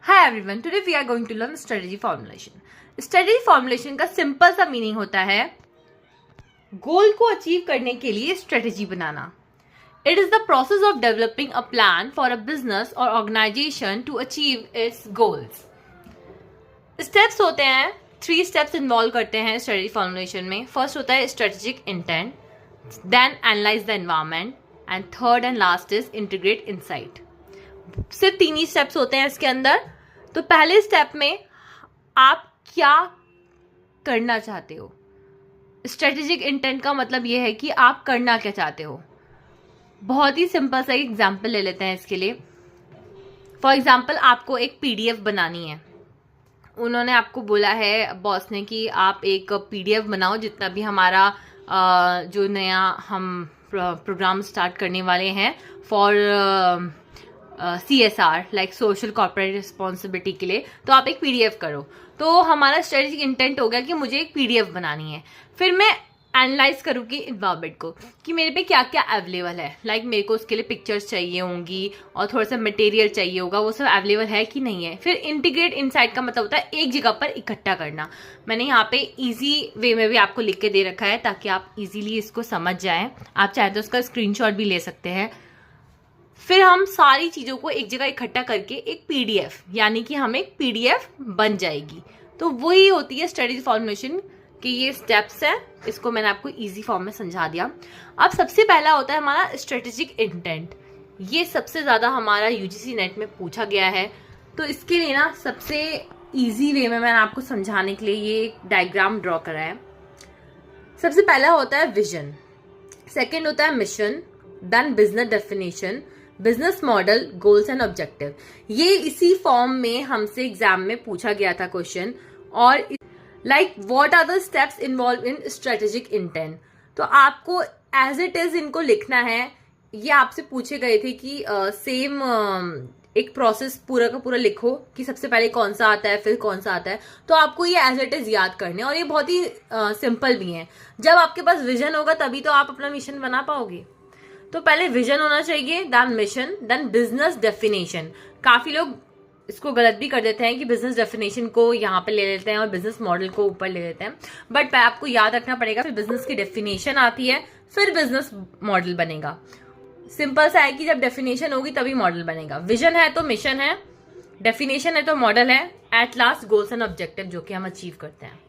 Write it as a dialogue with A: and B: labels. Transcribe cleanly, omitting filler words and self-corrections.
A: Hi everyone, today we are going to learn strategy formulation. Strategy formulation का simple सा meaning होता है गोल को अचीव करने के लिए strategy banana. It is the process of developing a plan for a business or organization to achieve its goals. Steps होते हैं, 3 स्टेप्स इन्वॉल्व करते हैं स्ट्रेटेजी फॉर्मुलेशन में. फर्स्ट होता है strategic intent, then analyse the environment and third and last is integrate insight. सिर्फ 3 ही steps होते हैं इसके अंदर. तो पहले स्टेप में आप क्या करना चाहते हो. स्ट्रेटेजिक इंटेंट का मतलब ये है कि आप करना क्या चाहते हो. बहुत ही सिंपल सा एग्जांपल ले लेते हैं इसके लिए. फॉर एग्जांपल आपको एक पीडीएफ बनानी है. उन्होंने आपको बोला है बॉस ने कि आप एक पीडीएफ बनाओ जितना भी हमारा जो नया हम प्रोग्राम स्टार्ट करने वाले हैं for CSR like social corporate responsibility के लिए. तो आप एक पीडीएफ करो. तो हमारा स्ट्रेटेजिक इंटेंट हो गया कि मुझे एक पीडीएफ बनानी है. फिर मैं एनालाइज करूँगी इन्वायरमेंट को कि मेरे पे क्या क्या अवेलेबल है. लाइक मेरे को उसके लिए पिक्चर्स चाहिए होंगी और थोड़ा सा मटेरियल चाहिए होगा, वो सब अवेलेबल है कि नहीं है. फिर इंटीग्रेट इनसाइट का मतलब होता है एक जगह पर इकट्ठा करना. मैंने यहाँ पे इजी वे में भी आपको लिख के दे रखा है ताकि आप इजीली इसको समझ जाएं. आप चाहे तो उसका स्क्रीनशॉट भी ले सकते हैं. फिर हम सारी चीज़ों को एक जगह इकट्ठा करके एक पीडीएफ, यानी कि हमें एक पीडीएफ बन जाएगी. तो वही होती है स्ट्रेटेजी फॉर्मुलेशन कि ये स्टेप्स हैं. इसको मैंने आपको इजी फॉर्म में समझा दिया. अब सबसे पहला होता है हमारा स्ट्रेटेजिक इंटेंट. ये सबसे ज़्यादा हमारा यूजीसी नेट में पूछा गया है. तो इसके लिए ना सबसे इजी वे में मैंने आपको समझाने के लिए ये एक डायग्राम ड्रॉ करा है. सबसे पहला होता है विजन, सेकेंड होता है mission, then business definition, business model, goals and objective. ये इसी फॉर्म में हमसे एग्जाम में पूछा गया था क्वेश्चन. और like what are the steps involve in strategic intent. तो आपको एज इट इज इनको लिखना है. ये आपसे पूछे गए थे कि सेम एक प्रोसेस पूरा का पूरा लिखो कि सबसे पहले कौन सा आता है फिर कौन सा आता है. तो आपको ये एज इट इज याद करने, और ये बहुत ही सिंपल भी है. जब आपके पास विजन होगा तभी तो आप अपना मिशन बना पाओगे. तो पहले विजन होना चाहिए, then mission, then business definition. काफी लोग इसको गलत भी कर देते हैं कि बिजनेस डेफिनेशन को यहाँ पे ले लेते हैं और बिजनेस मॉडल को ऊपर ले लेते हैं. बट आपको याद रखना पड़ेगा फिर बिजनेस की डेफिनेशन आती है फिर बिजनेस मॉडल बनेगा. सिंपल सा है कि जब डेफिनेशन होगी तभी मॉडल बनेगा. विजन है तो मिशन है, डेफिनेशन है तो मॉडल है, at last goals and objective जो कि हम अचीव करते हैं.